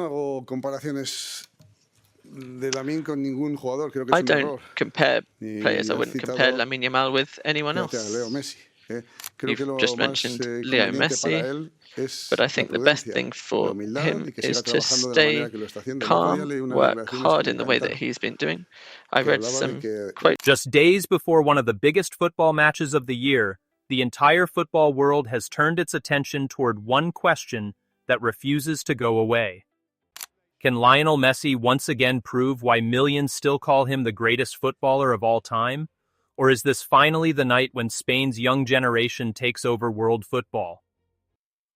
hago comparaciones de Lamine con ningún jugador, creo que I es un don't error. compare players. I Has wouldn't compare citado, Lamine Yamal with anyone fíjate, a Leo else. Messi. Creo que You've lo just más mentioned Leo conveniente para Messi, él es but I la think the best prudencia, thing la for humildad him y que is siga to trabajando de la manera stay que lo está haciendo. El otro día calm, leí unas work declaraciones que hard me in the way that encantaron, he's been doing. I que read hablaba de some que quotes. Just days before one of the biggest football matches of the year, the entire football world has turned its attention toward one question that refuses to go away. Can Lionel Messi once again prove why millions still call him the greatest footballer of all time? Or is this finally the night when Spain's young generation takes over world football?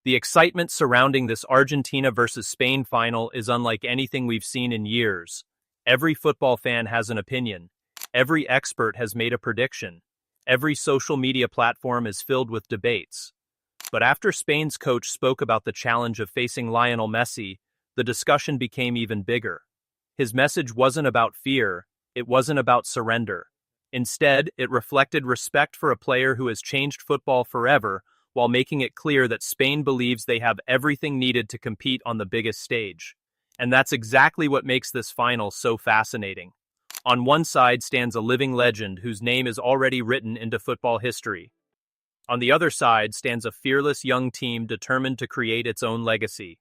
The excitement surrounding this Argentina versus Spain final is unlike anything we've seen in years. Every football fan has an opinion. Every expert has made a prediction. Every social media platform is filled with debates. But after Spain's coach spoke about the challenge of facing Lionel Messi, the discussion became even bigger. His message wasn't about fear, it wasn't about surrender. Instead, it reflected respect for a player who has changed football forever, while making it clear that Spain believes they have everything needed to compete on the biggest stage. And that's exactly what makes this final so fascinating. On one side stands a living legend whose name is already written into football history. On the other side stands a fearless young team determined to create its own legacy.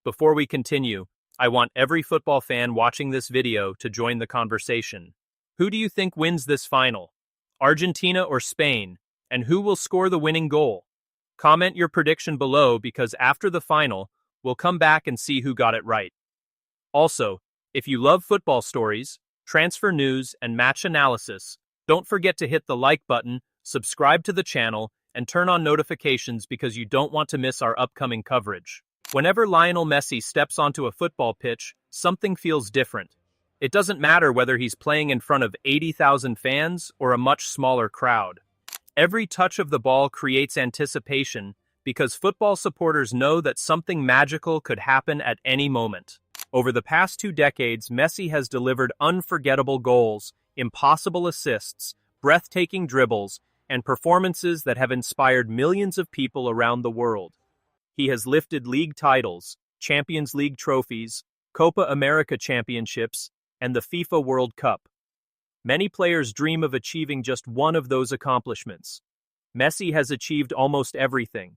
Before we continue, I want every football fan watching this video to join the conversation. Who do you think wins this final? Argentina or Spain? And who will score the winning goal? Comment your prediction below because after the final, we'll come back and see who got it right. Also, if you love football stories, transfer news, and match analysis, don't forget to hit the like button, subscribe to the channel, and turn on notifications because you don't want to miss our upcoming coverage. Whenever Lionel Messi steps onto a football pitch, something feels different. It doesn't matter whether he's playing in front of 80,000 fans or a much smaller crowd. Every touch of the ball creates anticipation because football supporters know that something magical could happen at any moment. Over the past 2 decades, Messi has delivered unforgettable goals, impossible assists, breathtaking dribbles, and performances that have inspired millions of people around the world. He has lifted league titles, Champions League trophies, Copa America championships, and the FIFA World Cup. Many players dream of achieving just one of those accomplishments. Messi has achieved almost everything.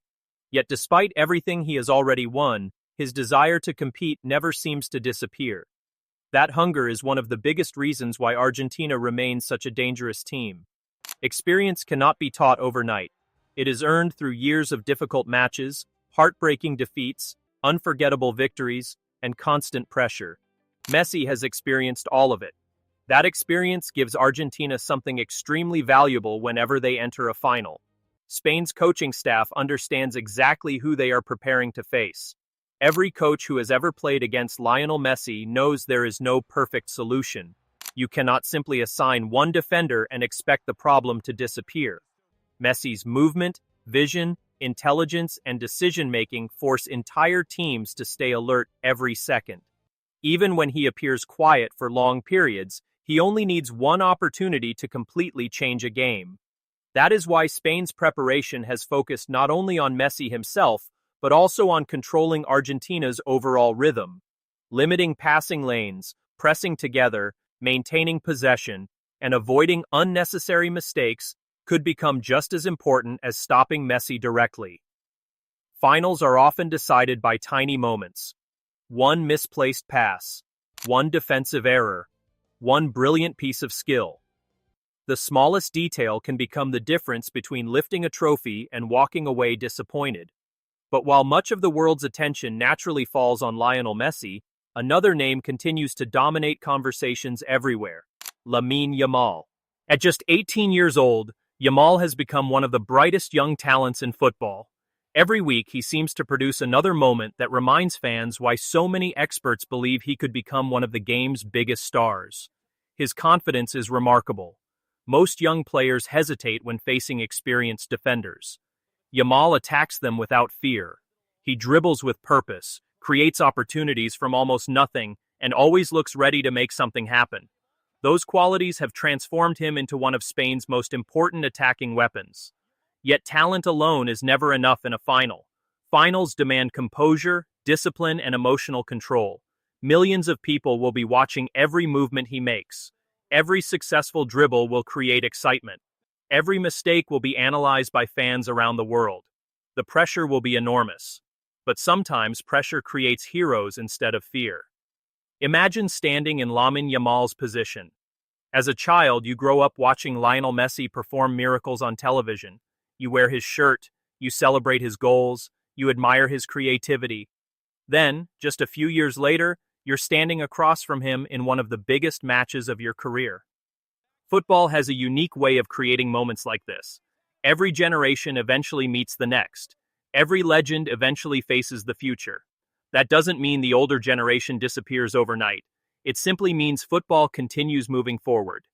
Yet despite everything he has already won, his desire to compete never seems to disappear. That hunger is one of the biggest reasons why Argentina remains such a dangerous team. Experience cannot be taught overnight. It is earned through years of difficult matches, heartbreaking defeats, unforgettable victories, and constant pressure. Messi has experienced all of it. That experience gives Argentina something extremely valuable whenever they enter a final. Spain's coaching staff understands exactly who they are preparing to face. Every coach who has ever played against Lionel Messi knows there is no perfect solution. You cannot simply assign one defender and expect the problem to disappear. Messi's movement, vision, intelligence, and decision-making force entire teams to stay alert every second. Even when he appears quiet for long periods, he only needs one opportunity to completely change a game. That is why Spain's preparation has focused not only on Messi himself, but also on controlling Argentina's overall rhythm. Limiting passing lanes, pressing together, maintaining possession, and avoiding unnecessary mistakes could become just as important as stopping Messi directly. Finals are often decided by tiny moments. One misplaced pass, one defensive error, one brilliant piece of skill. The smallest detail can become the difference between lifting a trophy and walking away disappointed. But while much of the world's attention naturally falls on Lionel Messi, another name continues to dominate conversations everywhere: Lamine Yamal. At just 18 years old, Yamal has become one of the brightest young talents in football. Every week, he seems to produce another moment that reminds fans why so many experts believe he could become one of the game's biggest stars. His confidence is remarkable. Most young players hesitate when facing experienced defenders. Yamal attacks them without fear. He dribbles with purpose, creates opportunities from almost nothing, and always looks ready to make something happen. Those qualities have transformed him into one of Spain's most important attacking weapons. Yet talent alone is never enough in a final. Finals demand composure, discipline, and emotional control. Millions of people will be watching every movement he makes. Every successful dribble will create excitement. Every mistake will be analyzed by fans around the world. The pressure will be enormous. But sometimes pressure creates heroes instead of fear. Imagine standing in Lamine Yamal's position. As a child, you grow up watching Lionel Messi perform miracles on television. You wear his shirt, you celebrate his goals, you admire his creativity. Then, just a few years later, you're standing across from him in one of the biggest matches of your career. Football has a unique way of creating moments like this. Every generation eventually meets the next. Every legend eventually faces the future. That doesn't mean the older generation disappears overnight. It simply means football continues moving forward.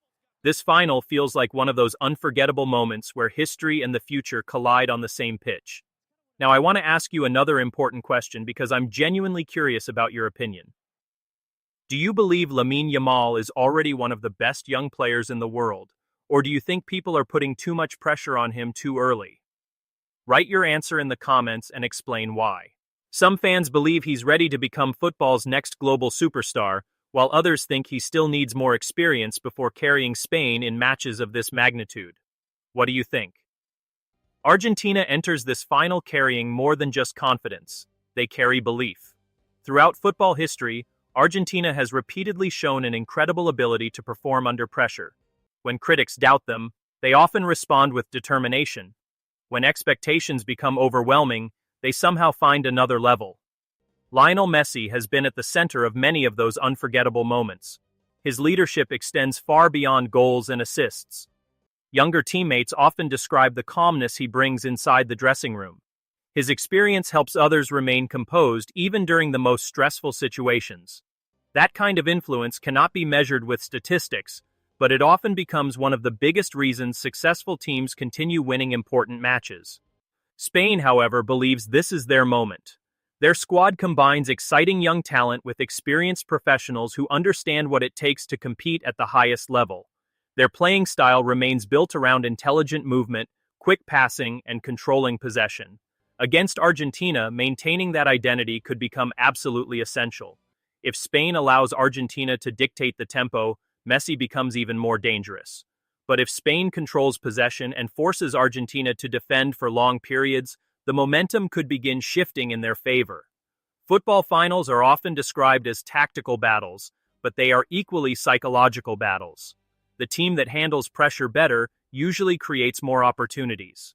This final feels like one of those unforgettable moments where history and the future collide on the same pitch. Now, I want to ask you another important question because I'm genuinely curious about your opinion. Do you believe Lamine Yamal is already one of the best young players in the world, or do you think people are putting too much pressure on him too early? Write your answer in the comments and explain why. Some fans believe he's ready to become football's next global superstar, while others think he still needs more experience before carrying Spain in matches of this magnitude. What do you think? Argentina enters this final carrying more than just confidence. They carry belief. Throughout football history, Argentina has repeatedly shown an incredible ability to perform under pressure. When critics doubt them, they often respond with determination. When expectations become overwhelming, they somehow find another level. Lionel Messi has been at the center of many of those unforgettable moments. His leadership extends far beyond goals and assists. Younger teammates often describe the calmness he brings inside the dressing room. His experience helps others remain composed even during the most stressful situations. That kind of influence cannot be measured with statistics, but it often becomes one of the biggest reasons successful teams continue winning important matches. Spain, however, believes this is their moment. Their squad combines exciting young talent with experienced professionals who understand what it takes to compete at the highest level. Their playing style remains built around intelligent movement, quick passing, and controlling possession. Against Argentina, maintaining that identity could become absolutely essential. If Spain allows Argentina to dictate the tempo, Messi becomes even more dangerous. But if Spain controls possession and forces Argentina to defend for long periods, the momentum could begin shifting in their favor. Football finals are often described as tactical battles, but they are equally psychological battles. The team that handles pressure better usually creates more opportunities.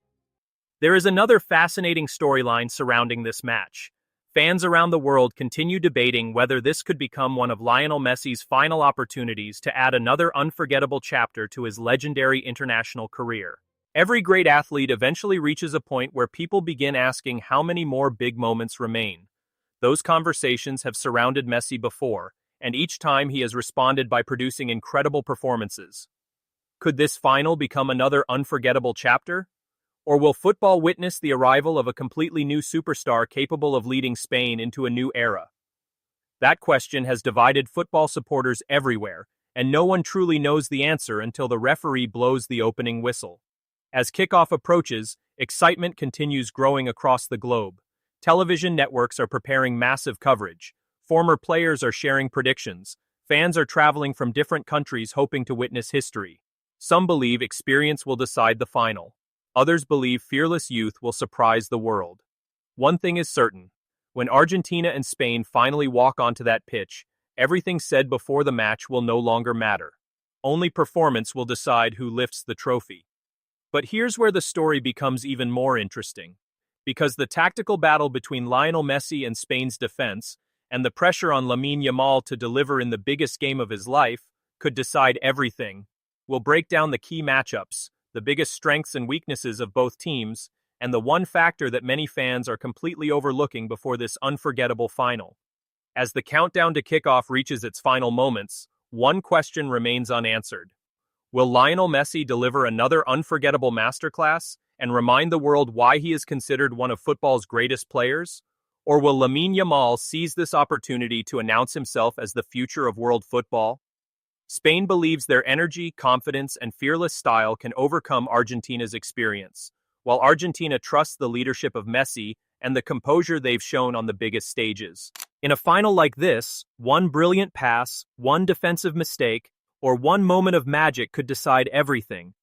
There is another fascinating storyline surrounding this match. Fans around the world continue debating whether this could become one of Lionel Messi's final opportunities to add another unforgettable chapter to his legendary international career. Every great athlete eventually reaches a point where people begin asking how many more big moments remain. Those conversations have surrounded Messi before, and each time he has responded by producing incredible performances. Could this final become another unforgettable chapter? Or will football witness the arrival of a completely new superstar capable of leading Spain into a new era? That question has divided football supporters everywhere, and no one truly knows the answer until the referee blows the opening whistle. As kickoff approaches, excitement continues growing across the globe. Television networks are preparing massive coverage. Former players are sharing predictions. Fans are traveling from different countries hoping to witness history. Some believe experience will decide the final. Others believe fearless youth will surprise the world. One thing is certain. When Argentina and Spain finally walk onto that pitch, everything said before the match will no longer matter. Only performance will decide who lifts the trophy. But here's where the story becomes even more interesting. Because the tactical battle between Lionel Messi and Spain's defense, and the pressure on Lamine Yamal to deliver in the biggest game of his life, could decide everything. We'll break down the key matchups, the biggest strengths and weaknesses of both teams, and the one factor that many fans are completely overlooking before this unforgettable final. As the countdown to kickoff reaches its final moments, one question remains unanswered. Will Lionel Messi deliver another unforgettable masterclass and remind the world why he is considered one of football's greatest players? Or will Lamine Yamal seize this opportunity to announce himself as the future of world football? Spain believes their energy, confidence, and fearless style can overcome Argentina's experience, while Argentina trusts the leadership of Messi and the composure they've shown on the biggest stages. In a final like this, one brilliant pass, one defensive mistake, or one moment of magic could decide everything.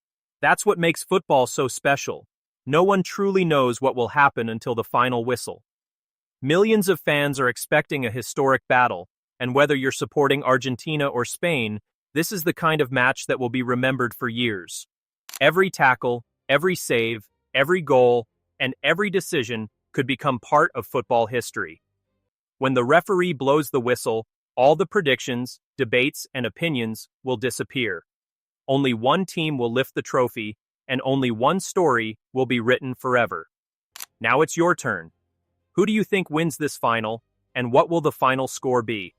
That's what makes football so special. No one truly knows what will happen until the final whistle. Millions of fans are expecting a historic battle, and whether you're supporting Argentina or Spain, this is the kind of match that will be remembered for years. Every tackle, every save, every goal, and every decision could become part of football history. When the referee blows the whistle, all the predictions, debates, and opinions will disappear. Only one team will lift the trophy, and only one story will be written forever. Now it's your turn. Who do you think wins this final, and what will the final score be?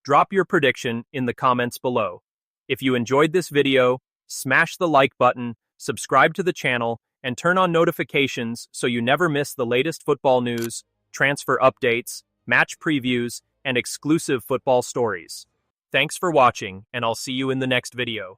Drop your prediction in the comments below. If you enjoyed this video, smash the like button, subscribe to the channel, and turn on notifications so you never miss the latest football news, transfer updates, match previews, and exclusive football stories. Thanks for watching, and I'll see you in the next video.